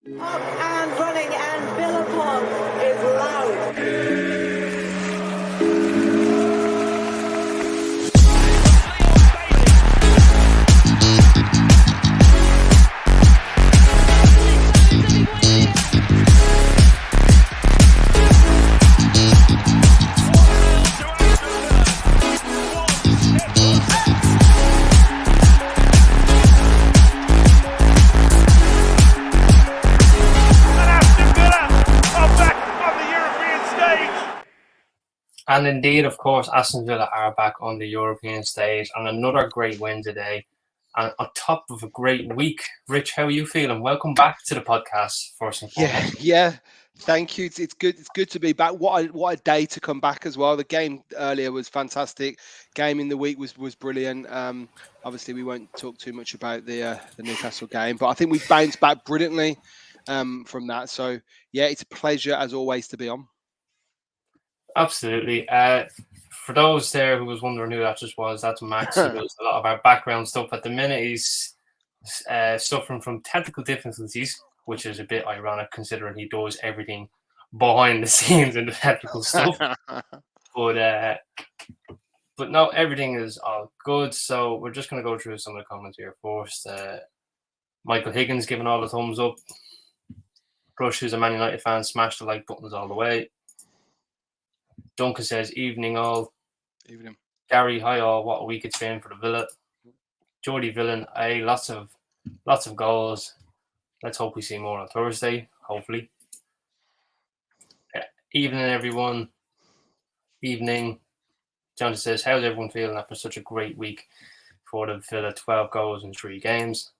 Up and running, and Billabong is loud. And indeed, of course, Aston Villa are back on the European stage and another great win today. And on top of a great week, Rich, how are you feeling? Welcome back to the podcast, first and foremost. Yeah. Thank you. It's good. It's good to be back. What a day to come back as well. The game earlier was fantastic. Game in the week was brilliant. Obviously, we won't talk too much about the Newcastle game, but I think we bounced back brilliantly from that. So yeah, it's a pleasure as always to be on. Absolutely. For those there who was wondering who that just was, that's Max. He does a lot of our background stuff. At the minute, he's suffering from technical difficulties, which is a bit ironic considering he does everything behind the scenes in the technical stuff. But no, everything is all good. So we're just going to go through some of the comments here first. Michael Higgins giving all the thumbs up. Brush, who's a Man United fan, smashed the like buttons all the way. Duncan says, evening all. Evening. Gary, hi all. What a week it's been for the Villa. Jordy Villain, lots of goals. Let's hope we see more on Thursday, hopefully. Evening, everyone. Evening. John says, how's everyone feeling after such a great week for the Villa? 12 goals in 3 games.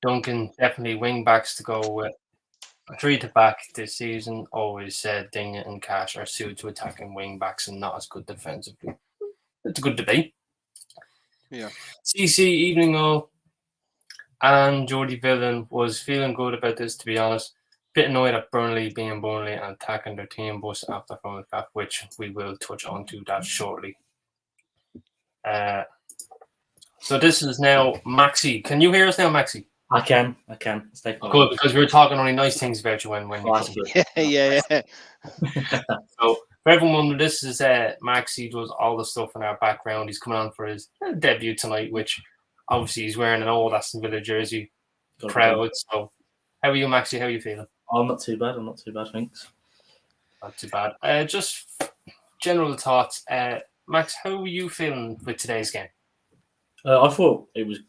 Duncan, definitely wing backs to go with. 3 to back this season. Always said Digne and Cash are suited to attacking wing backs and not as good defensively. It's a good debate. Yeah. CC, evening all. And Jordy Villain was feeling good about this, to be honest. Bit annoyed at Burnley being Burnley and attacking their team bus after phone back, which we will touch on to that shortly. So this is now Maxi. Can you hear us now, Maxi? I can. Stay good, because we were talking only nice things about you when you Yeah. So for everyone, this is Max. He does all the stuff in our background. He's coming on for his debut tonight, which obviously he's wearing an old Aston Villa jersey. Proud. So how are you, Maxie? How are you feeling? I'm not too bad. Thanks. Not too bad. Just general thoughts. Max, how are you feeling with today's game? I thought it was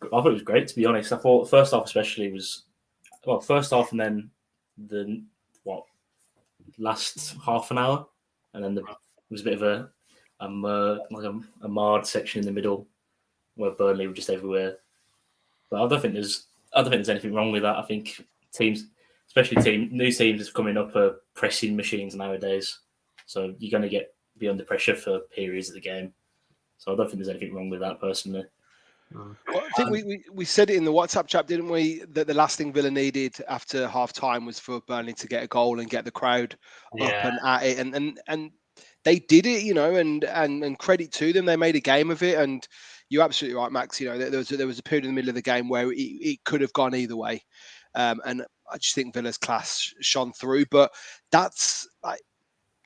great, to be honest. I thought the first half especially was first half and then the last half an hour, and then there was a bit of a marred section in the middle where Burnley were just everywhere. But I don't think there's anything wrong with that. I think teams, especially new teams, is coming up are pressing machines nowadays, so you're going to be under pressure for periods of the game. So I don't think there's anything wrong with that personally. Well, I think we said it in the WhatsApp chat, didn't we? That the last thing Villa needed after half time was for Burnley to get a goal and get the crowd up and at it, and they did it, and credit to them. They made a game of it, and you're absolutely right, Max. There was a period in the middle of the game where it could have gone either way, and I just think Villa's class shone through. But that's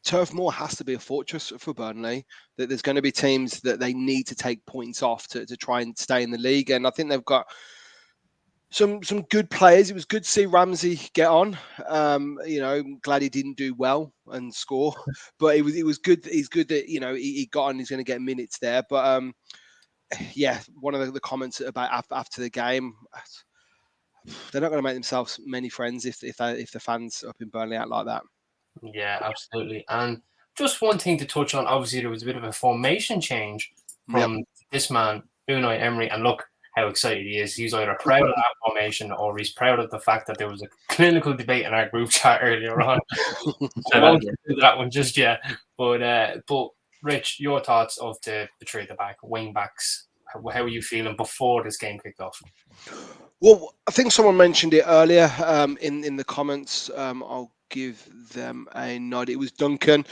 Turf Moor has to be a fortress for Burnley. That there's going to be teams that they need to take points off to try and stay in the league, and I think they've got some good players. It was good to see Ramsey get on. Glad he didn't do well and score, but it was good. He's good that he got on. He's going to get minutes there. But one of the comments about after the game, they're not going to make themselves many friends if the fans up in Burnley act like that. Yeah, absolutely. And just one thing to touch on, obviously there was a bit of a formation change from this man, Unai Emery, and look how excited he is. He's either proud of that formation or he's proud of the fact that there was a clinical debate in our group chat earlier on. I won't do that one just yet. But Rich, your thoughts of the three at the back, wing backs, how are you feeling before this game kicked off? Well, I think someone mentioned it earlier in the comments. I'll give them a nod. It was Duncan.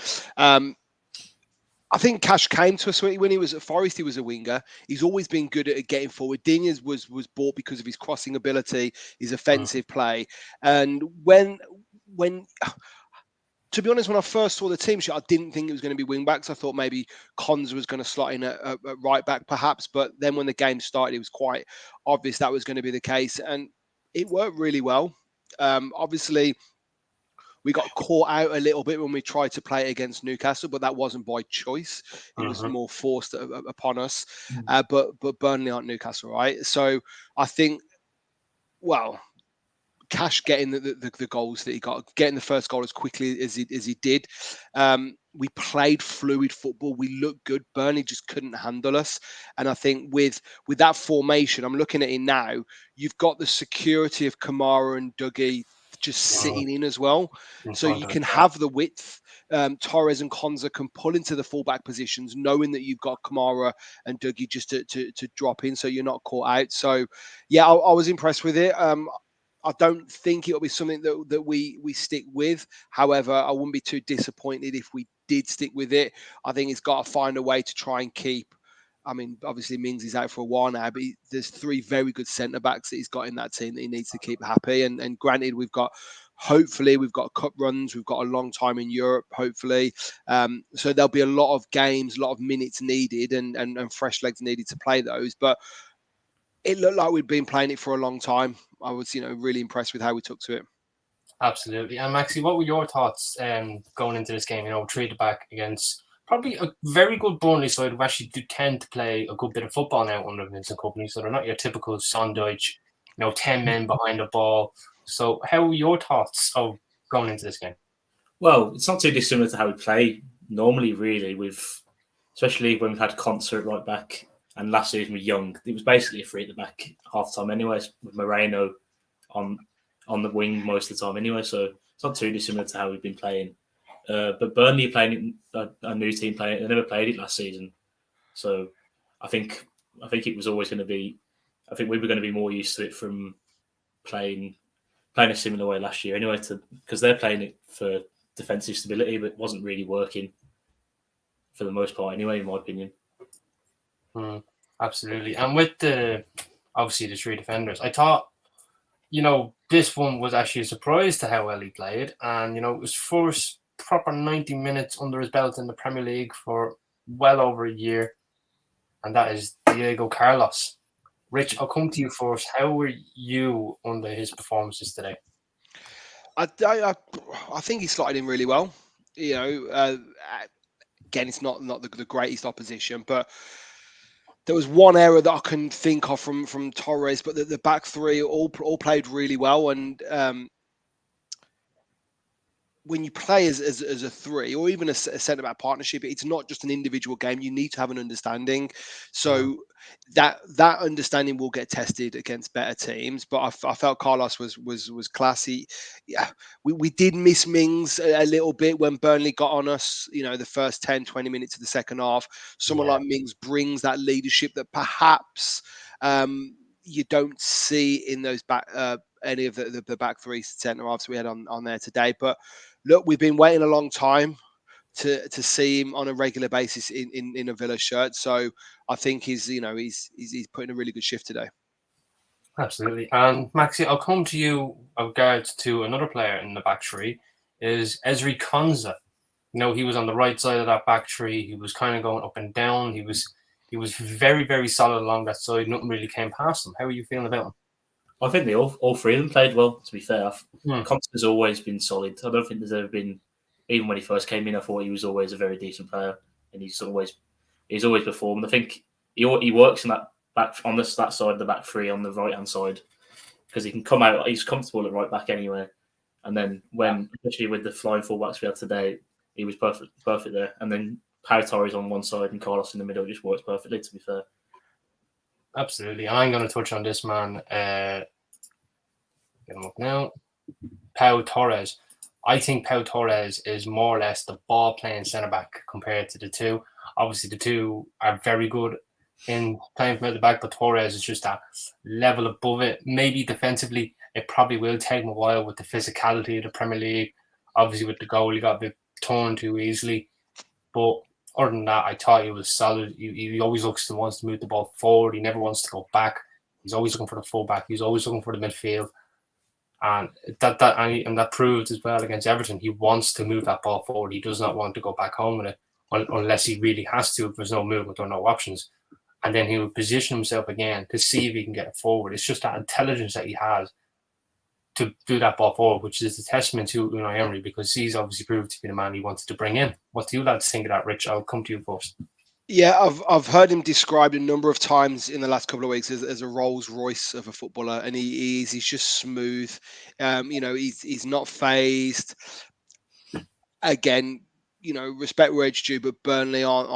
I think Cash came to us when he was at Forest. He was a winger. He's always been good at getting forward. Digne was bought because of his crossing ability, his offensive play, and when to be honest, when I first saw the team sheet, I didn't think it was going to be wing backs. I thought maybe Konza was going to slot in at right back, perhaps. But then when the game started, it was quite obvious that was going to be the case, and it worked really well. Obviously, we got caught out a little bit when we tried to play it against Newcastle, but that wasn't by choice. It was more forced upon us. But Burnley aren't Newcastle, right? So I think, well, Cash getting the goals that he got, getting the first goal as quickly as he did. We played fluid football. We looked good. Burnley just couldn't handle us. And I think with that formation, I'm looking at it now, you've got the security of Kamara and Dougie just sitting in as well. So you can have the width. Torres and Konza can pull into the fullback positions, knowing that you've got Kamara and Dougie just to drop in, so you're not caught out. So, yeah, I was impressed with it. I don't think it'll be something that we stick with. However, I wouldn't be too disappointed if we did stick with it. I think it's got to find a way to try and keep. I mean, obviously Mings is out for a while now, but there's 3 very good centre backs that he's got in that team that he needs to keep happy. And granted, hopefully we've got cup runs, we've got a long time in Europe, hopefully. So there'll be a lot of games, a lot of minutes needed, and fresh legs needed to play those. But it looked like we'd been playing it for a long time. I was, really impressed with how we took to it. Absolutely. And Maxie, what were your thoughts going into this game? 3 at the back against probably a very good Burnley side who actually do tend to play a good bit of football now under Vincent Kompany. So they're not your typical Sondage, 10 men behind the ball. So how were your thoughts of going into this game? Well, it's not too dissimilar to how we play normally, really, especially when we've had Concert right back. And last season with Young, it was basically a 3 at the back half time anyway, with Moreno on the wing most of the time anyway. So it's not too dissimilar to how we've been playing. But Burnley playing a new team playing, they never played it last season. So I think it was always going to be. I think we were going to be more used to it from playing a similar way last year anyway, because they're playing it for defensive stability, but it wasn't really working for the most part anyway, in my opinion. Absolutely. And with obviously the 3 defenders, I thought, this one was actually a surprise to how well he played. And, it was first proper 90 minutes under his belt in the Premier League for well over a year. And that is Diego Carlos. Rich, I'll come to you first. How were you under his performances today? I think he slotted in really well. Again, it's not the greatest opposition, but there was one error that I can think of from Torres, but the back 3 all played really well. And when you play as a 3 or even a centre back partnership, it's not just an individual game. You need to have an understanding. So that understanding will get tested against better teams. But I felt Carlos was classy. Yeah, we did miss Mings a little bit when Burnley got on us. The first 10, 20 minutes of the second half. Someone like Mings brings that leadership that perhaps you don't see in those back any of the back 3 centre halves we had on there today. But look, we've been waiting a long time to see him on a regular basis in a Villa shirt. So I think he's putting a really good shift today. Absolutely. And Maxi, I'll come to you with regards to another player in the back 3 is Ezri Konza. He was on the right side of that back 3. He was kind of going up and down. He was very, very solid along that side. Nothing really came past him. How are you feeling about him? I think all 3 of them played well, to be fair. Konza's always been solid. I don't think there's ever been, even when he first came in, I thought he was always a very decent player, and he's always performed. I think he works in that back on that side of the back 3 on the right hand side, because he can come out. He's comfortable at right back anyway, and then especially with the flying fullbacks we had today, he was perfect there. And then Pau Torres on one side and Carlos in the middle just works perfectly, to be fair. Absolutely. I'm going to touch on this man. Get him up now. Pau Torres. I think Pau Torres is more or less the ball-playing centre-back compared to the 2. Obviously, the 2 are very good in playing from at the back, but Torres is just that level above it. Maybe defensively, it probably will take him a while with the physicality of the Premier League. Obviously, with the goal, he got a bit torn too easily. But other than that, I thought he was solid. He always wants to move the ball forward. He never wants to go back. He's always looking for the fullback. He's always looking for the midfield. And that proved as well against Everton. He wants to move that ball forward. He does not want to go back home with it unless he really has to. If there's no movement or no options, and then he would position himself again to see if he can get it forward. It's just that intelligence that he has to do that ball forward, which is a testament to Unai Emery, because he's obviously proved to be the man he wanted to bring in. What do you lads think of that, Rich? I'll come to you first. Yeah, I've heard him described a number of times in the last couple of weeks as a Rolls Royce of a footballer, and he's just smooth. He's not phased. Again, respect where it's due, but Burnley aren't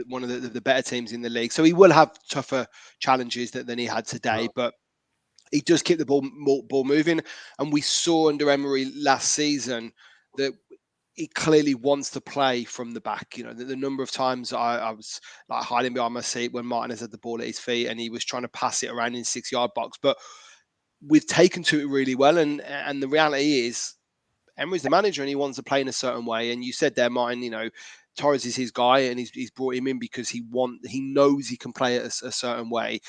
one of the better teams in the league, so he will have tougher challenges than he had today. But he does keep the ball moving, and we saw under Emery last season that he clearly wants to play from the back. The number of times I was like hiding behind my seat when Martinez had the ball at his feet and he was trying to pass it around in 6-yard box. But we've taken to it really well, and the reality is Emery's the manager and he wants to play in a certain way. And you said there, Martin, Torres is his guy, and he's brought him in because he knows he can play it a certain way.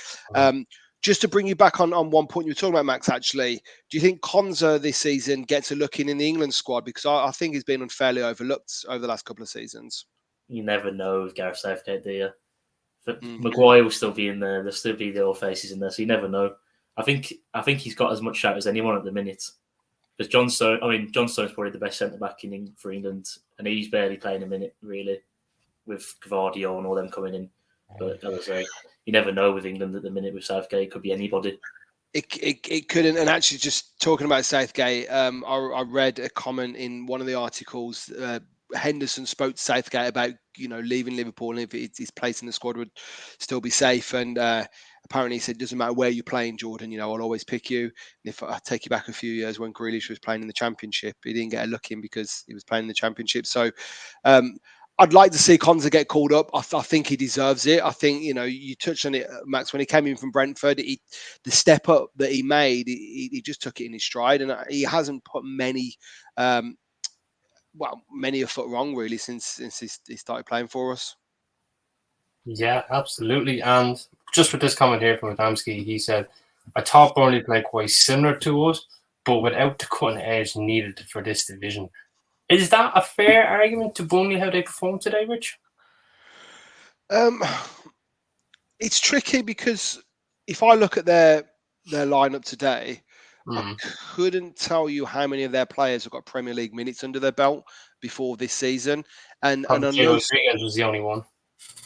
Just to bring you back on one point you were talking about, Max, actually, do you think Konza this season gets a look in the England squad? Because I think he's been unfairly overlooked over the last couple of seasons. You never know with Gareth Southgate, do you? Maguire will still be in there. There'll still be the old faces in there, so you never know. I think he's got as much shout as anyone at the minute. Because John Stone's probably the best centre-back for England, and he's barely playing a minute, really, with Gvardiol and all them coming in. But as I say, you never know with England at the minute with Southgate. It could be anybody. It couldn't. And actually, just talking about Southgate, I read a comment in one of the articles. Henderson spoke to Southgate about leaving Liverpool and if his place in the squad would still be safe. And apparently he said, "Doesn't matter where you're playing, Jordan. I'll always pick you." And if I take you back a few years when Grealish was playing in the Championship, he didn't get a look in because he was playing in the Championship. So I'd like to see Konza get called up. I think he deserves it. I think, you touched on it, Max, when he came in from Brentford, the step up that he made, he just took it in his stride, and he hasn't put many a foot wrong, really, since he started playing for us. Yeah, absolutely. And just with this comment here from Adamski, he said, "I thought Burnley played quite similar to us, but without the cutting edge needed for this division." Is that a fair argument to Burnley how they performed today, Rich? It's tricky because if I look at their lineup today, I couldn't tell you how many of their players have got Premier League minutes under their belt before this season. And I know Rodriguez was the only one.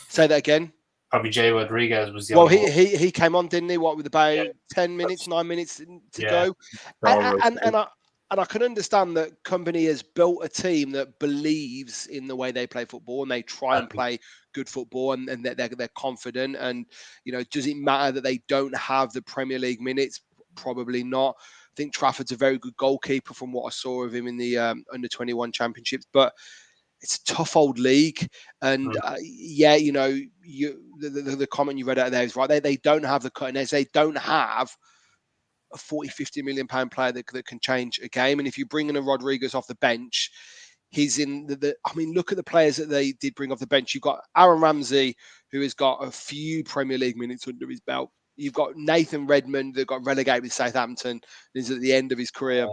Say that again. Probably Jay Rodriguez was the only one. Well, he came on, didn't he? What, with about 10 minutes, 9 minutes to go? And I can understand that Company has built a team that believes in the way they play football, and they try and play good football, and they're confident. And does it matter that they don't have the Premier League minutes? Probably not. I think Trafford's a very good goalkeeper from what I saw of him in the under-21 championships, but it's a tough old league. And the comment you read out there is right. They don't have the cutting edge. They don't have a 40-50 million pound player that can change a game. And if you bring in a Rodriguez off the bench, he's in look at the players that they did bring off the bench. You've got Aaron Ramsey, who has got a few Premier League minutes under his belt. You've got Nathan Redmond that got relegated with Southampton and is at the end of his career.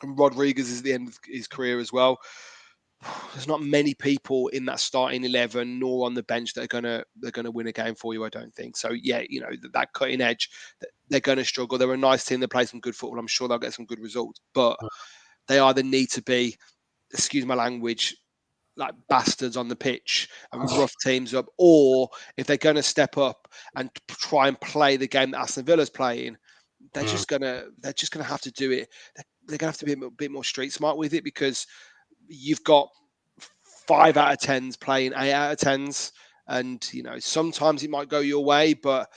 And Rodriguez is at the end of his career as well. There's not many people in that starting 11 nor on the bench that are gonna win a game for you, I don't think. So that cutting edge, they're gonna struggle. They're a nice team that plays some good football. I'm sure they'll get some good results, but they either need to be, excuse my language, like bastards on the pitch and rough teams up, or if they're gonna step up and try and play the game that Aston Villa's playing, they're just gonna have to do it. They're gonna have to be a bit more street smart with it, because you've got 5 out of 10s playing 8 out of 10s, and sometimes it might go your way, but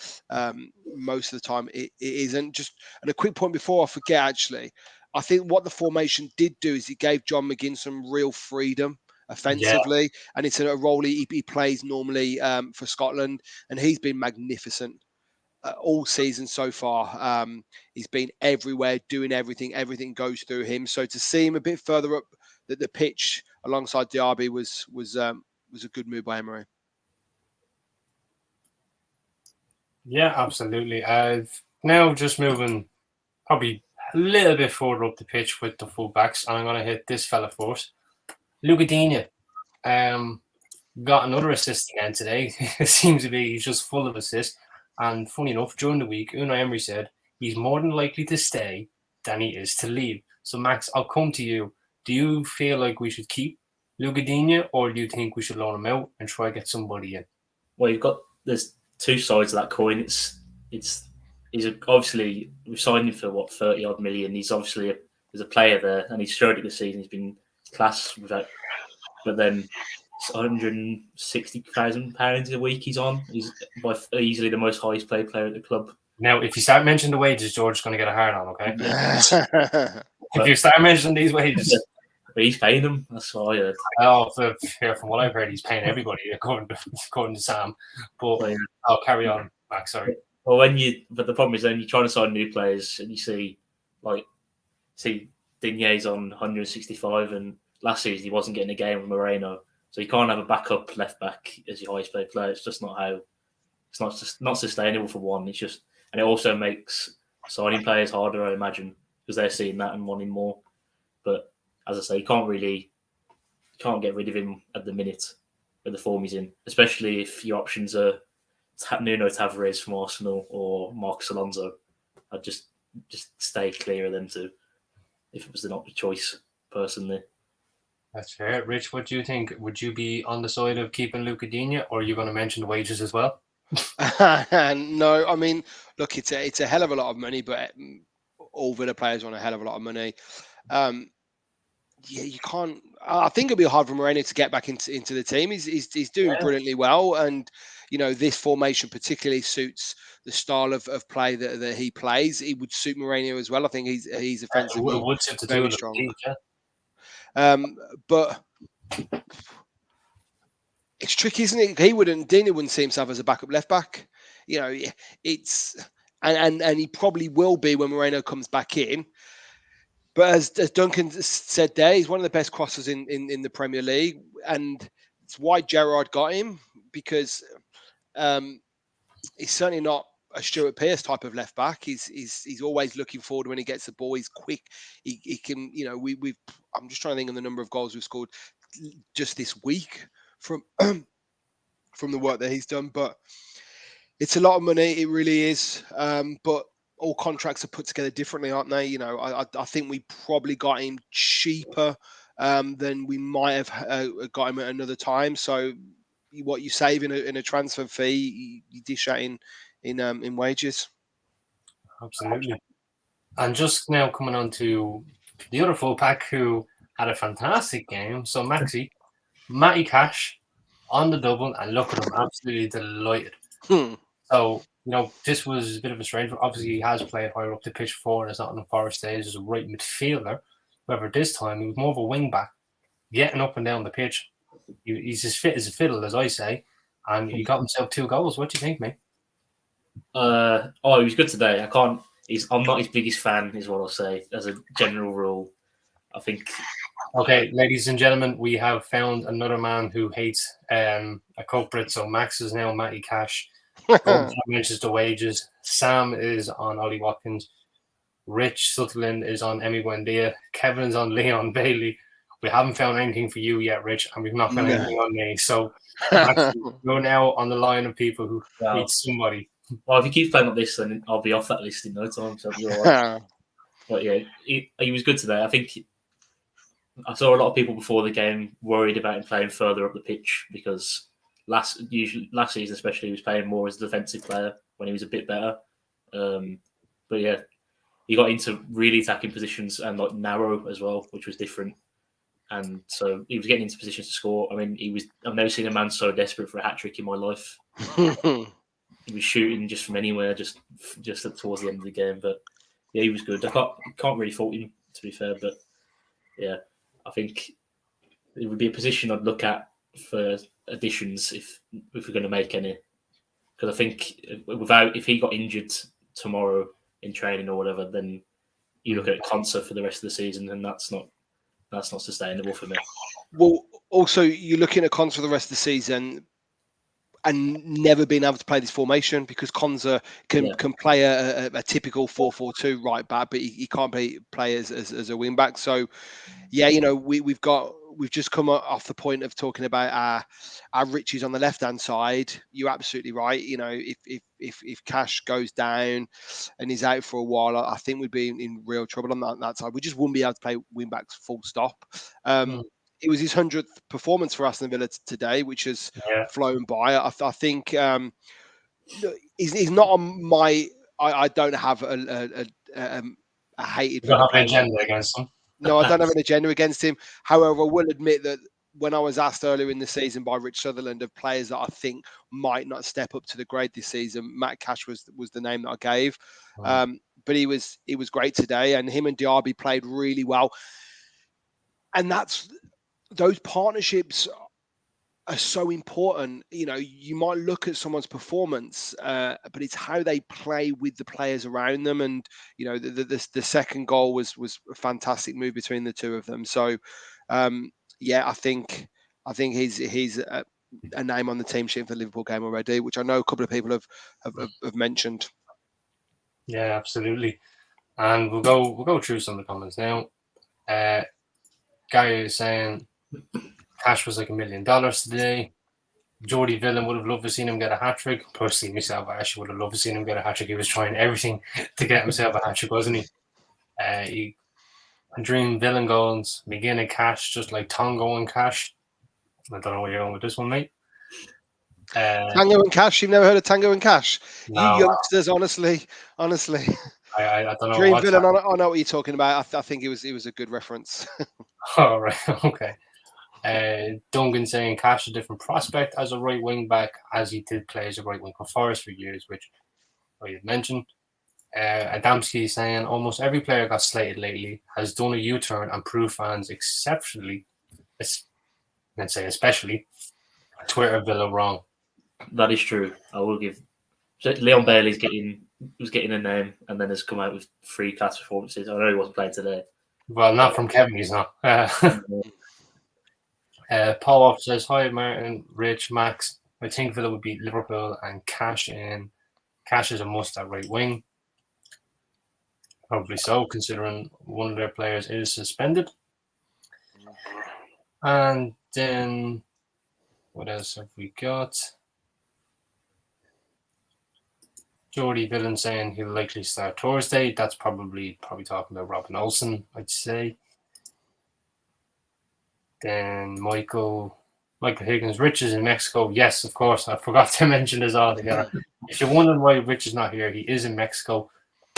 most of the time it isn't. And a quick point before I forget, actually, I think what the formation did do is it gave John McGinn some real freedom offensively, and it's a role he plays normally for Scotland, and he's been magnificent all season so far. He's been everywhere, doing everything. Everything goes through him. So to see him a bit further up the pitch alongside Diaby was was a good move by Emery. Yeah, absolutely. Now just moving probably a little bit further up the pitch with the full-backs, and I'm going to hit this fella first. Digne got another assist again today. It seems to be he's just full of assists. And funny enough, during the week, Unai Emery said he's more than likely to stay than he is to leave. So, Max, I'll come to you. Do you feel like we should keep Digne, or do you think we should loan him out and try to get somebody in? Well, there's two sides of that coin. Obviously we've signed him for 30 odd million. He's obviously there's a player there, and he's showed it this season. He's been class with that, but then it's £160,000 a week he's on. He's by easily the most highest paid player at the club. Now, if you start mentioning the wages, George is going to get a hard on, okay? If you start mentioning these wages. But he's paying them. That's what I heard. From what I've heard, he's paying everybody, according to Sam. But I'll carry on, Max, sorry. Well, but the problem is then you're trying to sign new players and you see Digne's on 165, and last season he wasn't getting a game with Moreno. So you can't have a backup left back as your highest paid player. It's just it's not sustainable for one. It's just, and it also makes signing players harder, I imagine, because they're seeing that and wanting more. But as I say, you can't get rid of him at the minute with the form he's in, especially if your options are Nuno Tavares from Arsenal or Marcos Alonso. I'd just stay clear of them two if it was not the choice, personally. That's fair. Rich, what do you think? Would you be on the side of keeping Digne, or are you going to mention the wages as well? No, I mean, look, it's a hell of a lot of money, but all Villa players want a hell of a lot of money. You can't. I think it'll be hard for Moreno to get back into the team. He's doing brilliantly well, and this formation particularly suits the style of play that he plays. It would suit Moreno as well. I think he's offensively very strong. But it's tricky, isn't it? Digne wouldn't see himself as a backup left back. It's and he probably will be when Moreno comes back in. But as Duncan said there, he's one of the best crossers in the Premier League, and it's why Gerrard got him, because he's certainly not a Stuart Pearce type of left back. He's always looking forward when he gets the ball. He's quick. He can, I'm just trying to think of the number of goals we've scored just this week from the work that he's done. But it's a lot of money. It really is. But all contracts are put together differently, aren't they? I think we probably got him cheaper than we might have got him at another time. So what you save in a transfer fee, you dish out in wages. Absolutely. And just now coming on to the other fullback who had a fantastic game. So Matty Cash on the double, and look at him, absolutely delighted. So, this was a bit of a strange one. Obviously, he has played higher up the pitch before, and it's not in the Forest days as a right midfielder. However, this time he was more of a wing back, getting up and down the pitch. He's as fit as a fiddle, as I say, and he got himself 2 goals. What do you think, mate? He was good today. I'm not his biggest fan, is what I'll say, as a general rule. I think. Okay, ladies and gentlemen, we have found another man who hates a culprit. So Max is now Matty Cash. Mentions the wages. Sam is on Ollie Watkins. Rich Sutherland is on Emi Buendia. Kevin's on Leon Bailey. We haven't found anything for you yet, Rich, and we've not found anything on me. So we're now on the line of people who hate somebody. Well, if he keeps playing like this, then I'll be off that list in no time. So you're all right. But yeah, he was good today. I think I saw a lot of people before the game worried about him playing further up the pitch, because last season especially, he was playing more as a defensive player when he was a bit better. But yeah, he got into really attacking positions and like narrow as well, which was different. And so he was getting into positions to score. I mean, I've never seen a man so desperate for a hat trick in my life. He was shooting just from anywhere, just towards the end of the game. But yeah, he was good. I can't really fault him, to be fair. But yeah, I think it would be a position I'd look at for additions if we're going to make any. Because I think if he got injured tomorrow in training or whatever, then you look at Conser for the rest of the season, and that's not That's not sustainable for me. Well, also, you're looking at Cons for the rest of the season and never being able to play this formation, because Konza can play a typical 4-4-2 right back, but he can't play as a wing back. So, yeah, we've just come off the point of talking about our Riches on the left hand side. You're absolutely right. If Cash goes down and he's out for a while, I think we'd be in real trouble on that side. We just wouldn't be able to play wing backs full stop. It was his 100th performance for Aston Villa today, which has flown by. I think he's not on my. I don't have a hated. You don't have an agenda against him. No, I don't have an agenda against him. However, I will admit that when I was asked earlier in the season by Rich Sutherland of players that I think might not step up to the grade this season, Matt Cash was the name that I gave. But he was great today, and him and Diaby played really well. And those partnerships are so important. You might look at someone's performance, but it's how they play with the players around them. And the second goal was a fantastic move between the two of them. So I think he's a name on the team sheet for the Liverpool game already, which I know a couple of people have mentioned. Yeah, absolutely. And we'll go through some of the comments now. Gary is saying Cash was like $1 million today. Jordy Villan would have loved to see him get a hat-trick. Personally, myself, I actually would have loved to see him get a hat-trick. He was trying everything to get himself a hat-trick, wasn't he? He dreamed Villan goals, McGinn and Cash, just like Tongo and Cash. I don't know where you're going with this one, mate. Tango and Cash? You've never heard of Tango and Cash? No, you youngsters, honestly. I don't know. Dream Villain, I know what you're talking about. I think it was a good reference. All right, okay. Duncan saying Cash a different prospect as a right wing back, as he did play as a right wing for Forest for years, which I had mentioned. Adamski saying almost every player got slated lately has done a U-turn and proved fans exceptionally, let's say especially, Twitter Villa wrong. That is true. I will give. Leon Bailey's was getting a name and then has come out with 3 class performances. I know he wasn't playing today. Well, not from Kevin, he's not. Paul Off says, hi, Martin, Rich, Max. I think Villa would beat Liverpool and Cash in. Cash is a must at right wing. Probably so, considering one of their players is suspended. And then, what else have we got? Jordy Villan saying he'll likely start Thursday. That's probably talking about Robin Olsen, I'd say. Then Michael Higgins, Rich is in Mexico. Yes, of course. I forgot to mention this altogether. If you're wondering why Rich is not here, he is in Mexico.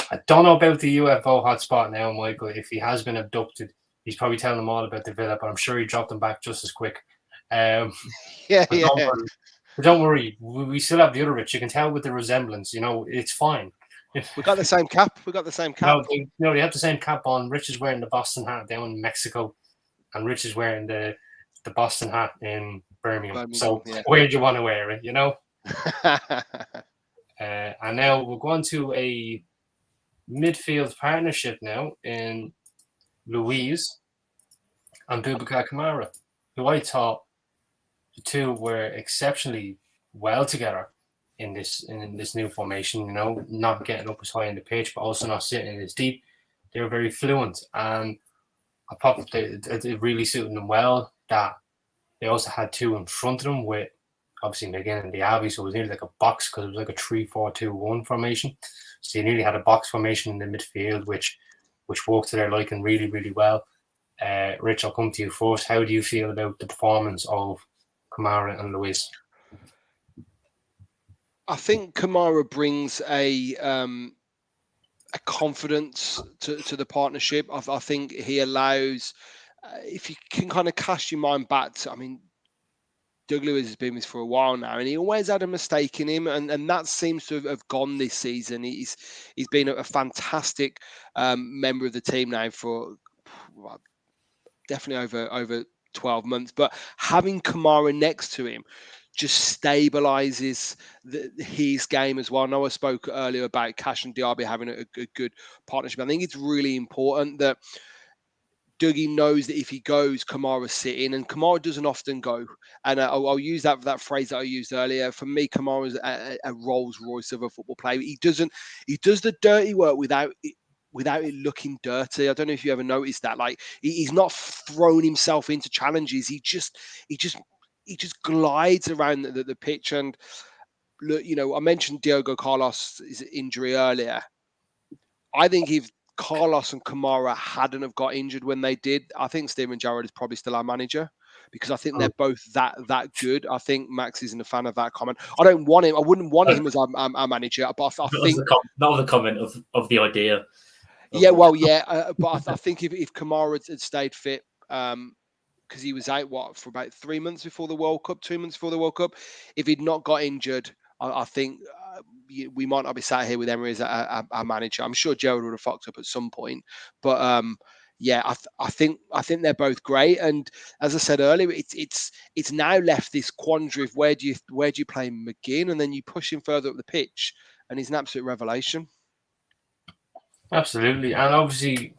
I don't know about the UFO hotspot now, Michael. If he has been abducted, he's probably telling them all about the Villa, but I'm sure he dropped them back just as quick. Don't worry. We still have the other Rich. You can tell with the resemblance. It's fine. We got the same cap. No, they have the same cap on. Rich is wearing the Boston hat down in Mexico, and Rich is wearing the Boston hat in Birmingham. So where do you want to wear it? And now we're going to a midfield partnership now in Louise and Boubacar Kamara, who I thought the two were exceptionally well together in this new formation. Not getting up as high in the pitch, but also not sitting as deep. They were very fluent, and it really suited them well. That they also had 2 in front of them with obviously McGinn and Diaby, so it was nearly like a box because it was like a 3-4-2-1 formation. So you nearly had a box formation in the midfield, which worked to their liking really, really well. Rich, I'll come to you first. How do you feel about the performance of Kamara and Louise? I think Kamara brings a confidence to the partnership. I think he allows, if you can kind of cast your mind back to, Doug Lewis has been with us for a while now, and he always had a mistake in him, and that seems to have gone this season. He's been a fantastic member of the team now for definitely over 12 months. But having Kamara next to him just stabilizes his game as well. I know I spoke earlier about Cash and Diaby having a good partnership. I think it's really important that Dougie knows that if he goes, Kamara's sitting, and Kamara doesn't often go. And I'll use that phrase that I used earlier. For me, Kamara's a Rolls Royce of a football player. He does the dirty work without it looking dirty. I don't know if you ever noticed that. Like he's not thrown himself into challenges. He just glides around the pitch. And look, I mentioned Diogo Carlos's injury earlier. I think if Carlos and Kamara hadn't have got injured when they did, I think Steven Gerrard is probably still our manager, because I think they're both that good. I think Max isn't a fan of that comment. I don't want him. I wouldn't want him as our manager. But I think not the comment of the idea. But I think if Kamara had stayed fit, because he was out for about 3 months before the World Cup, 2 months before the World Cup, if he'd not got injured, I think we might not be sat here with Emery as our manager. I'm sure Gerrard would have fucked up at some point, but I think they're both great. And as I said earlier, it's now left this quandary of where do you play McGinn, and then you push him further up the pitch, and he's an absolute revelation. Absolutely, and obviously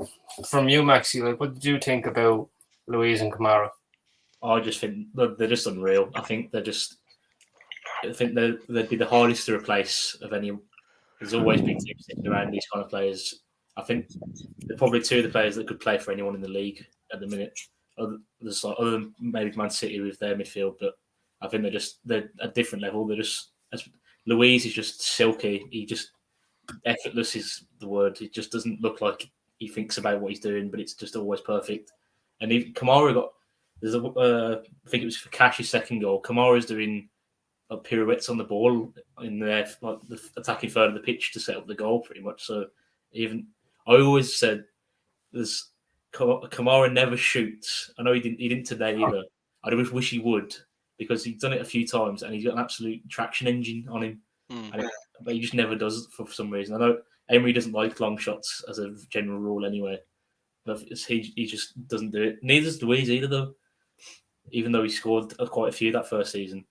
from you, Maxi, like, what did you think about Louise and Kamara? I just think they're just unreal. I think they'd be the hardest to replace of any. There's always been teams sitting around these kind of players. I think they're probably two of the players that could play for anyone in the league at the minute. Other than maybe Man City with their midfield, but I think they're a different level. Louise is just silky. He just effortless is the word. It just doesn't look like he thinks about what he's doing, but it's just always perfect. And Kamara I think it was for Cash's second goal. Kamara's doing pirouettes on the ball in the attacking third of the pitch to set up the goal, pretty much. So I always said Kamara never shoots. I know he didn't today either. I wish he would, because he's done it a few times and he's got an absolute traction engine on him. But he just never does for some reason. I know Emery doesn't like long shots as a general rule anyway, but he just doesn't do it. Neither does Louise either, though, even though he scored quite a few that first season.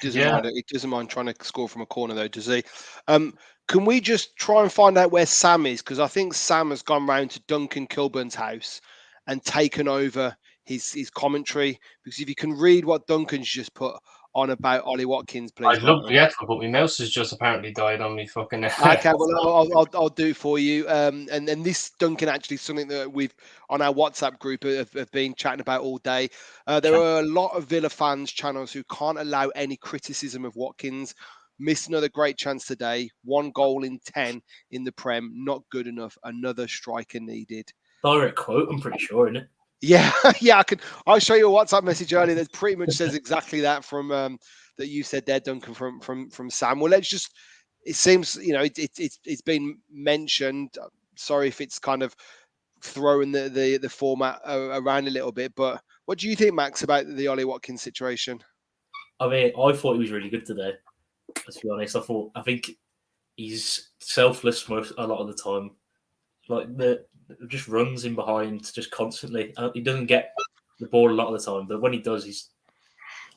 He doesn't mind trying to score from a corner, though, does he? Can we just try and find out where Sam is? Because I think Sam has gone round to Duncan Kilburn's house and taken over his commentary. Because if you can read what Duncan's just put on about Ollie Watkins, please. I'd love to get to, but my mouse has just apparently died on me fucking. Okay, well I'll do it for you. And this, Duncan, actually something that we've on our WhatsApp group have been chatting about all day. There are a lot of Villa fans channels who can't allow any criticism of Watkins. Missed another great chance today. 1 goal in 10 in the Prem. Not good enough. Another striker needed. Direct quote, I'm pretty sure, isn't it? Yeah, I'll show you a WhatsApp message earlier that pretty much says exactly that from that you said there, Duncan, from Sam. Well, let's just. It seems it's been mentioned. Sorry if it's kind of throwing the format around a little bit, but what do you think, Max, about the Ollie Watkins situation? I mean, I thought he was really good today. To be honest, I think he's selfless most a lot of the time. Like just runs in behind just constantly. He doesn't get the ball a lot of the time, but when he does,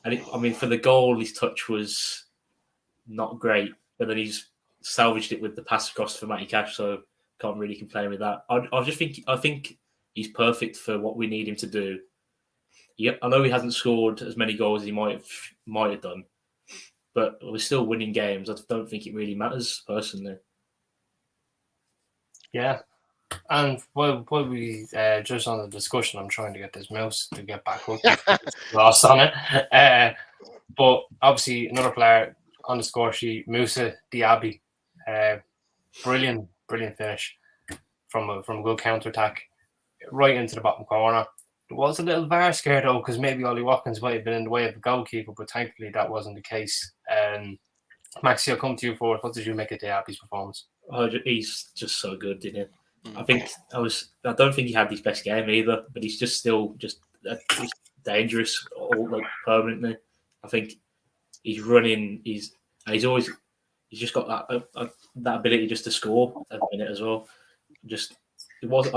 for the goal, his touch was not great, but then he's salvaged it with the pass across for Matty Cash, so can't really complain with that. I think he's perfect for what we need him to do. Yeah, I know he hasn't scored as many goals as he might have done, but we're still winning games. I don't think it really matters personally. Yeah. And while we just on the discussion, I'm trying to get this mouse to get back up. Lost on it. But obviously, another player on the score sheet, Moussa Diaby. Brilliant finish from a good counter attack, right into the bottom corner. It was a little VAR scare though, because maybe Ollie Watkins might have been in the way of the goalkeeper, but thankfully that wasn't the case. Maxi, I'll come to you for it. What did you make of Diaby's performance? Oh, he's just so good, didn't he? I don't think he had his best game either, but he's just still he's dangerous permanently. I think he's running. He's just got that ability just to score at the minute as well. I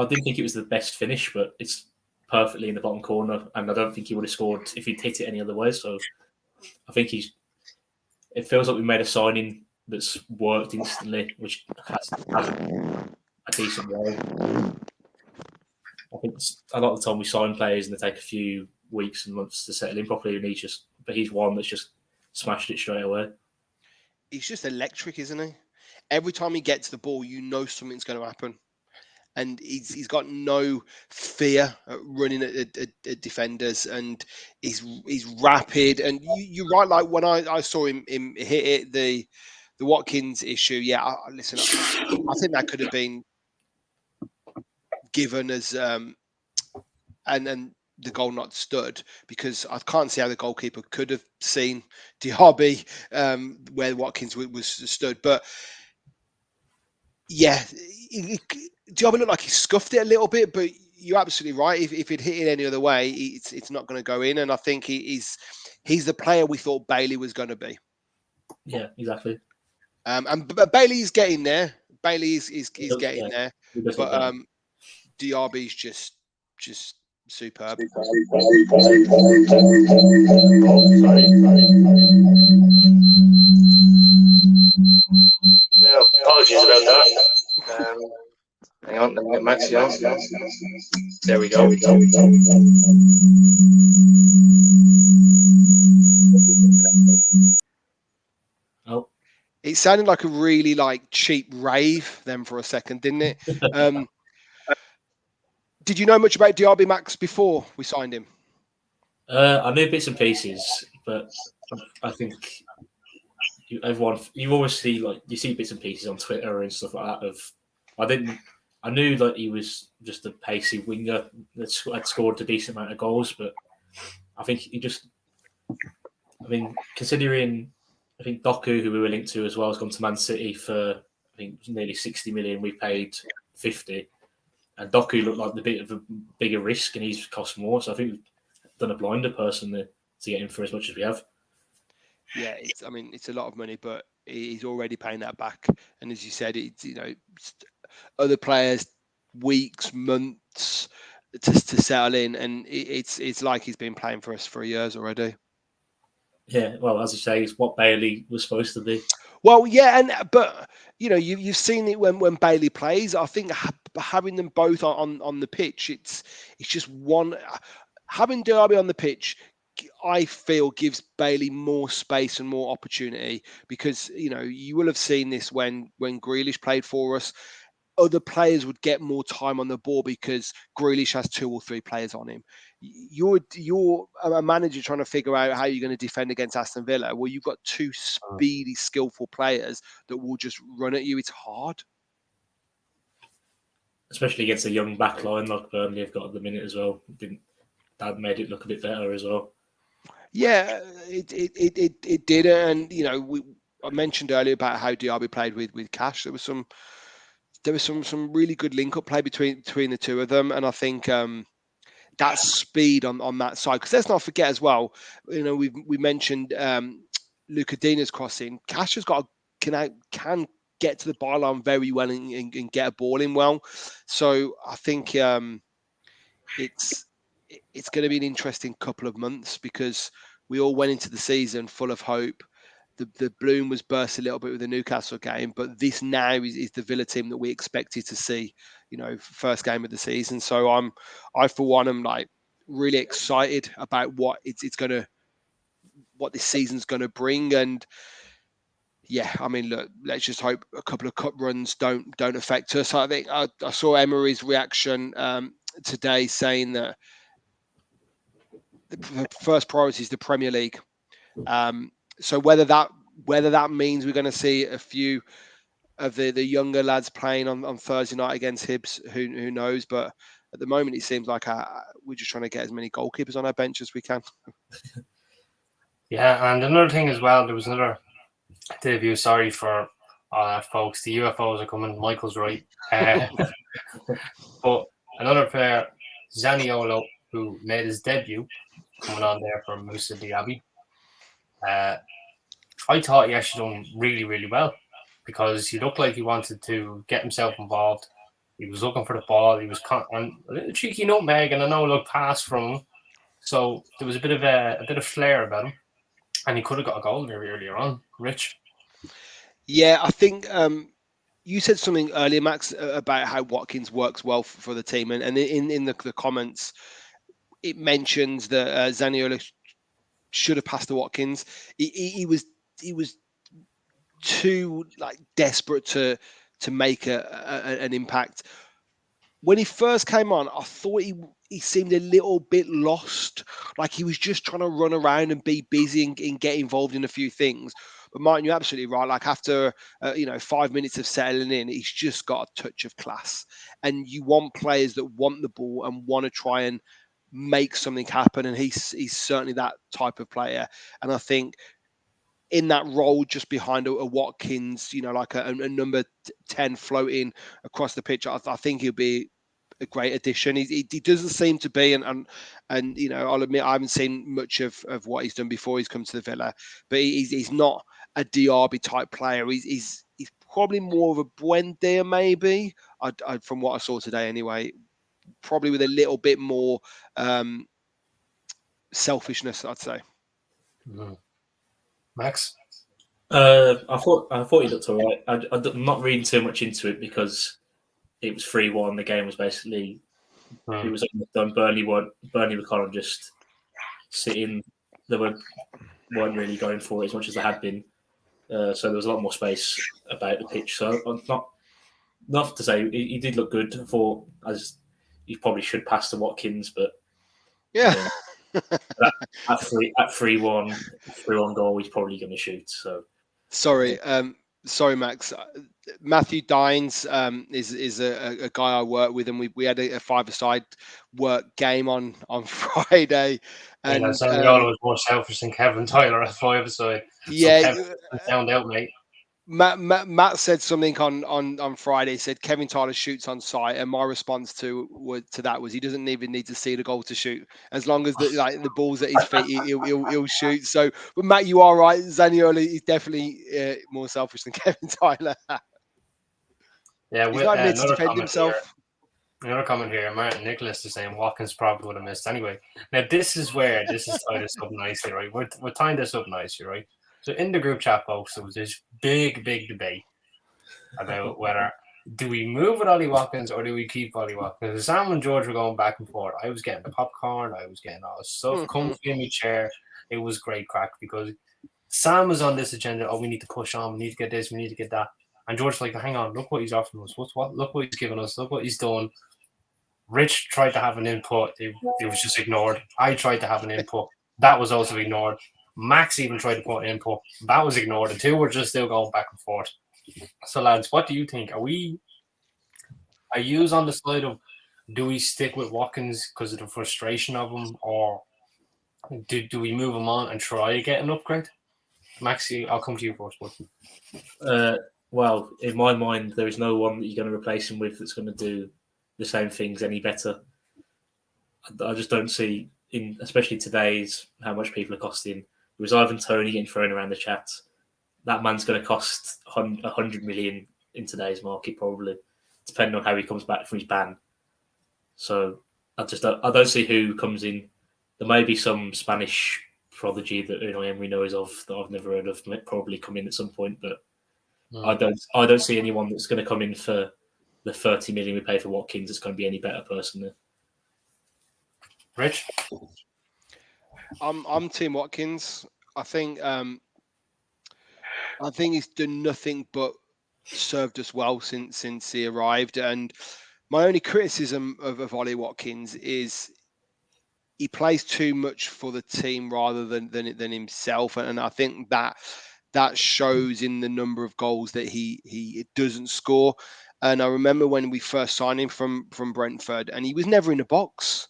didn't think it was the best finish, but it's perfectly in the bottom corner, and I don't think he would have scored if he'd hit it any other way. So I think it feels like we made a signing that's worked instantly, which has a decent role. I think a lot of the time we sign players and they take a few weeks and months to settle in properly, and he's one that's just smashed it straight away. He's just electric, isn't he? Every time he gets the ball, you know something's going to happen. And he's got no fear at running at defenders, and he's rapid. And you're right. Like when I saw him hit it, the Watkins issue. Yeah, listen, I think that could have been given as and the goal not stood, because I can't see how the goalkeeper could have seen Diaby where Watkins was stood. But yeah, Diaby looked like he scuffed it a little bit, but you're absolutely right. If he'd hit it any other way, it's not going to go in. And I think he's the player we thought Bailey was going to be. Yeah, exactly. But Bailey's getting there. Bailey is getting there. But Diaby's just superb. No, apologies about that. Hang on, let me get Maxi on. There we go. Oh, it sounded like a really cheap rave then for a second, didn't it? Did you know much about Diaby, Max, before we signed him? I knew bits and pieces, but I think you always see you see bits and pieces on Twitter and stuff like that. I knew that he was just a pacey winger that had scored a decent amount of goals, but I think considering I think Doku, who we were linked to as well, has gone to Man City for I think nearly 60 million. We paid 50. And Doku looked like the bit of a bigger risk, and he's cost more. So I think we've done a blinder person to get him for as much as we have. Yeah, it's a lot of money, but he's already paying that back. And as you said, other players weeks, months to settle in, and it's like he's been playing for us for years already. Yeah, well, as you say, it's what Bailey was supposed to be. Well, yeah, but you've seen it when Bailey plays. I think having them both on the pitch, it's just one. Having Diaby on the pitch, I feel gives Bailey more space and more opportunity, because you will have seen this when Grealish played for us. Other players would get more time on the ball because Grealish has 2 or 3 players on him. You're a manager trying to figure out how you're going to defend against Aston Villa. Well, you've got 2 speedy, skillful players that will just run at you. It's hard. Especially against a young back line like Burnley have got at the minute as well. That made it look a bit better as well. Yeah, it did. And, I mentioned earlier about how Diaby played with Cash. There was some really good link-up play between the two of them, and I think that speed on that side. Because let's not forget as well, we mentioned Luca Digne's crossing. Cash has can get to the byline very well and get a ball in well. So I think it's going to be an interesting couple of months, because we all went into the season full of hope. The bloom was burst a little bit with the Newcastle game, but this now is the Villa team that we expected to see, first game of the season. So I for one am really excited about what what this season's gonna bring. And yeah, look, let's just hope a couple of cup runs don't affect us. I think I saw Emery's reaction today saying that the first priority is the Premier League. So whether that means we're going to see a few of the younger lads playing on Thursday night against Hibs, who knows? But at the moment, it seems like we're just trying to get as many goalkeepers on our bench as we can. Yeah, and another thing as well, there was another debut. Sorry for folks, the UFOs are coming. Michael's right. But another player, Zaniolo, who made his debut, coming on there for Moussa Diaby. I thought he actually done really, really well, because he looked like he wanted to get himself involved. He was looking for the ball. He was and a little cheeky nutmeg, and I know look pass from him. So there was a bit of flair about him, and he could have got a goal very earlier on. Rich. Yeah, I think you said something earlier, Max, about how Watkins works well for the team, and in the comments, it mentions that Zaniolo should have passed to Watkins. He was too desperate to make an impact. When he first came on, I thought he seemed a little bit lost, like he was just trying to run around and be busy and get involved in a few things. But Martin, you're absolutely right. Like after 5 minutes of settling in, he's just got a touch of class. And you want players that want the ball and want to try and make something happen. And he's certainly that type of player. And I think in that role just behind a Watkins, like a number 10 floating across the pitch, I think he'll be a great addition. He doesn't seem to be, and I'll admit I haven't seen much of what he's done before he's come to the Villa, but he's not a Diaby type player. He's probably more of a Buendia maybe, from what I saw today anyway, probably with a little bit more selfishness, I'd say. Mm-hmm. Max? I thought he looked all right. I'm not reading too much into it because it was 3-1. The game was basically it was done. Burnley were kind of just sitting. They weren't really going for it as much as they had been. So there was a lot more space about the pitch. So I'm not to say he did look good. I thought as he probably should pass to Watkins, but yeah. At 3-1 goal, he's probably going to shoot. So sorry, Max. Matthew Dines is a guy I work with, and we had a five-a-side work game on Friday. And Zaniolo was more selfish than Kevin Tyler at five-a-side. Yeah, so found out, mate. Matt said something on Friday. He said Kevin Tyler shoots on sight, and my response to that was he doesn't even need to see the goal to shoot. As long as the ball's at his feet, he'll shoot. So, but Matt, you are right. Zaniolo is definitely more selfish than Kevin Tyler. Yeah, he's not here to defend himself. Another comment here. Martin Nicholas is saying Watkins probably would have missed anyway. Now this is tied us up nicely, right? We're tying this up nicely, right? So in the group chat, folks, there was this big debate about whether do we move with Ollie Watkins or do we keep Ollie Watkins. Sam and George were going back and forth. I was getting the popcorn. I was getting all the stuff comfy in my chair. It was great crack because Sam was on this agenda. Oh, we need to push on. We need to get this. We need to get that. And George's like, hang on, look what he's offering us. Look what he's giving us. Look what he's done. Rich tried to have an input. It was just ignored. I tried to have an input. That was also ignored. Max even tried to put an input. That was ignored. The two were just still going back and forth. So, lads, what do you think? Are you on the side of do we stick with Watkins because of the frustration of him, or do we move him on and try to get an upgrade? Maxi, I'll come to you first. Well, in my mind, there is no one that you're going to replace him with that's going to do the same things any better. I just don't see, especially today's, how much people are costing. It was Ivan Toney getting thrown around the chat. That man's going to cost 100 million in today's market, probably, depending on how he comes back from his ban. So I don't see who comes in. There may be some Spanish prodigy that Emery knows of that I've never heard of, probably come in at some point, but I don't see anyone that's going to come in for the 30 million we pay for Watkins that's going to be any better personally. Rich? I'm Team Watkins. I think he's done nothing but served us well since he arrived. And my only criticism of Ollie Watkins is he plays too much for the team rather than himself, and I think that shows in the number of goals that he doesn't score. And I remember when we first signed him from Brentford, and he was never in the box.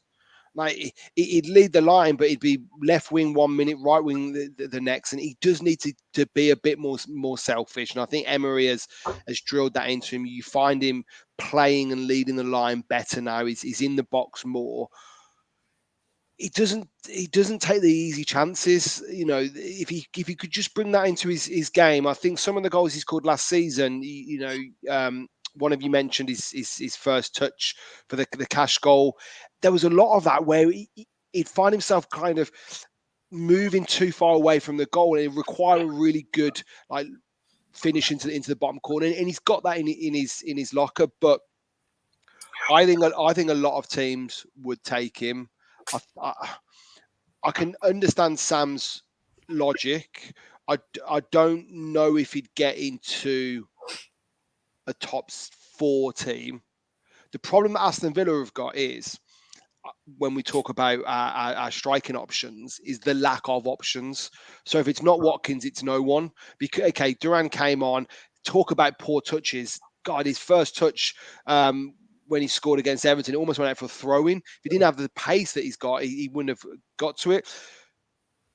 Like he'd lead the line, but he'd be left wing 1 minute, right wing the next, and he does need to be a bit more selfish. And I think Emery has drilled that into him. You find him playing and leading the line better now. He's in the box more. He doesn't take the easy chances. If he could just bring that into his game, I think some of the goals he scored last season, one of you mentioned his first touch for the Cash goal. There was a lot of that where he'd find himself kind of moving too far away from the goal, and it required a really good finish into the bottom corner, and he's got that in his locker. But I think a lot of teams would take him. I can understand Sam's logic. I don't know if he'd get into a top 4 team. The problem that Aston Villa have got is, when we talk about our striking options, is the lack of options. So if it's not Watkins, it's no one. Because okay, Duran came on. Talk about poor touches. God, his first touch when he scored against Everton, it almost went out for a throw-in. If he didn't have the pace that he's got, he wouldn't have got to it.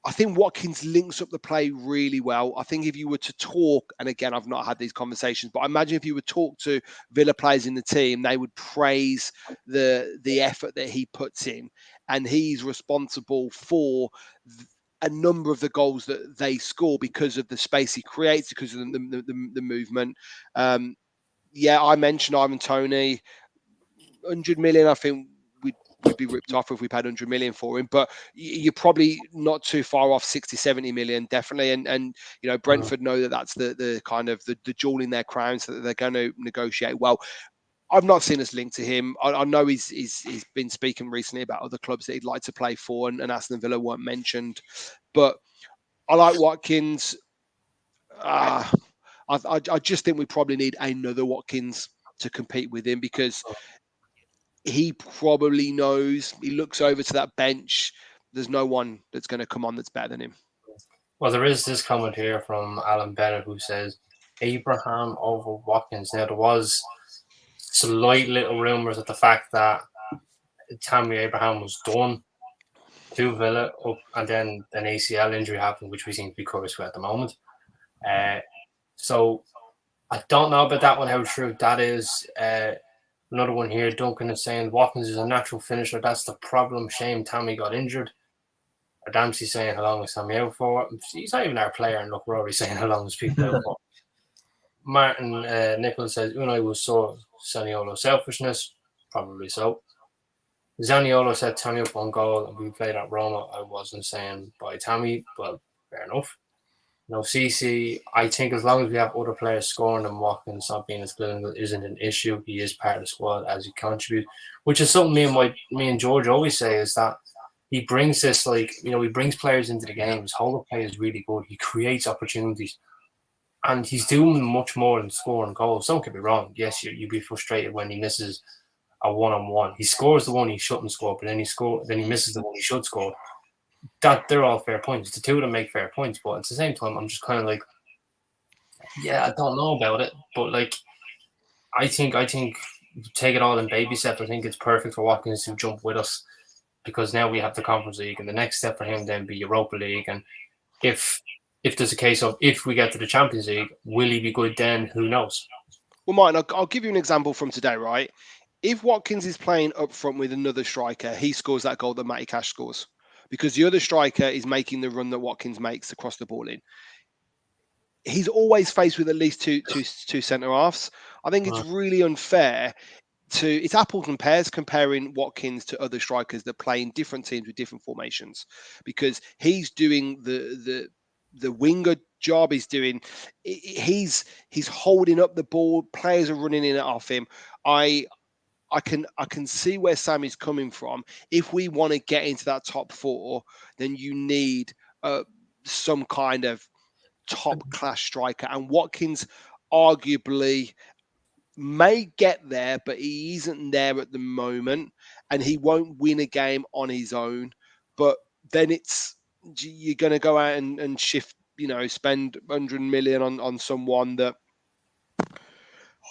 I think Watkins links up the play really well. I think if you were to talk, and again, I've not had these conversations, but I imagine if you would talk to Villa players in the team, they would praise the effort that he puts in, and he's responsible for a number of the goals that they score because of the space he creates, because of the movement. I mentioned Ivan Toney, 100 million. I think we'd be ripped off if we paid 100 million for him, but you're probably not too far off 60, 70 million, definitely. And you know, Brentford know that's the kind of the jewel in their crown, so that they're going to negotiate well. I've not seen us linked to him. I know he's been speaking recently about other clubs that he'd like to play for, and Aston Villa weren't mentioned. But I like Watkins. I just think we probably need another Watkins to compete with him, because he probably knows, he looks over to that bench, there's no one that's going to come on that's better than him. Well, there is this comment here from Alan Bennett who says Abraham over Watkins. Now, there was slight little rumours of the fact that Tammy Abraham was done to Villa, and then an ACL injury happened, which we seem to be cursed with at the moment. So I don't know about that one, how true that is. Another one here, Duncan is saying Watkins is a natural finisher. That's the problem. Shame Tammy got injured. Adamsi saying how long is Tammy out for? He's not even our player, and look, we're already saying how long is people out for. Martin Nichols says Unai was so Zaniolo selfishness. Probably so. Zaniolo said Tammy up on goal, and we played at Roma. I wasn't saying by Tammy, but fair enough. No, CC, I think as long as we have other players scoring and Watkins not being as clinical isn't an issue. He is part of the squad as he contributes, which is something me and George always say, is that he brings this, he brings players into the game. His whole play is really good. He creates opportunities, and he's doing much more than scoring goals. Don't get me wrong. Yes, you'd be frustrated when he misses a one-on-one. He scores the one he shouldn't score, but then he misses the one he should score. That they're all fair points. The two of them make fair points, but at the same time, I'm just kind of like, yeah, I don't know about it, but I think take it all in baby steps. I think it's perfect for Watkins to jump with us, because now we have the Conference League, and the next step for him then be Europa League. And if there's a case of if we get to the Champions League, will he be good then? Who knows? Well, Martin, I'll give you an example from today, right? If Watkins is playing up front with another striker, he scores that goal that Matty Cash scores, because the other striker is making the run that Watkins makes across the ball in. He's always faced with at least two centre-halves. I think it's really unfair it's apples and pears comparing Watkins to other strikers that play in different teams with different formations, because he's doing the winger job. He's holding up the ball. Players are running in and off him. I can see where Sam is coming from. If we want to get into that top 4, then you need some kind of top class striker, and Watkins arguably may get there, but he isn't there at the moment, and he won't win a game on his own. But then you're going to go out and shift, spend 100 million on someone that,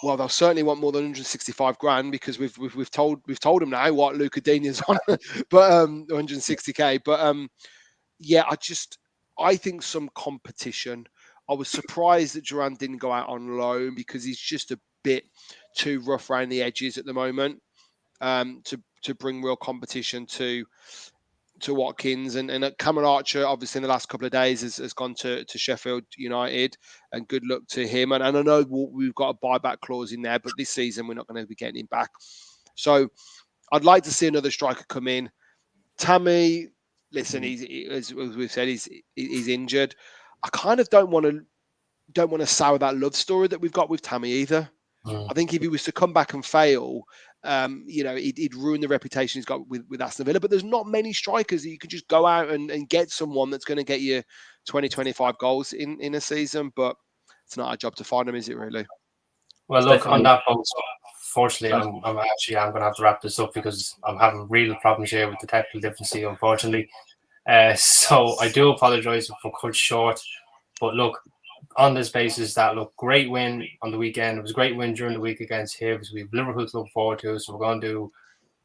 well, they'll certainly want more than 165 grand, because we've told them now what Luca Digne's on, but 160k. But I think some competition. I was surprised that Duran didn't go out on loan, because he's just a bit too rough around the edges at the moment to bring real competition to Watkins. And Cameron Archer, obviously in the last couple of days, has gone to Sheffield United, and good luck to him. And I know we've got a buyback clause in there, but this season we're not going to be getting him back. So I'd like to see another striker come in. Tammy, listen, as we've said, he's injured. I kind of don't want to don't want to sour that love story that we've got with Tammy either. I think if he was to come back and fail, he'd ruin the reputation he's got with Aston Villa. But there's not many strikers that you can just go out and get someone that's going to get you 20, 25 goals in a season. But it's not our job to find them, is it really? Well, look, on that point, fortunately, I'm going to have to wrap this up because I'm having real problems here with the technical difficulty, unfortunately. So I do apologise if I cut short. But look, on this basis, great win on the weekend. It was a great win during the week against Hibs. We have Liverpool to look forward to, so we're going to do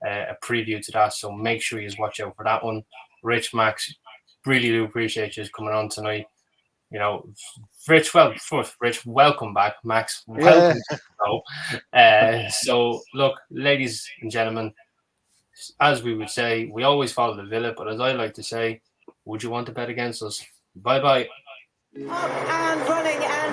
a preview to that. So make sure you watch out for that one. Rich, Max, really do appreciate you coming on tonight. Rich, welcome back. Max, welcome to the show. So, look, ladies and gentlemen, as we would say, we always follow the Villa, but as I like to say, would you want to bet against us? Bye-bye. Up and running and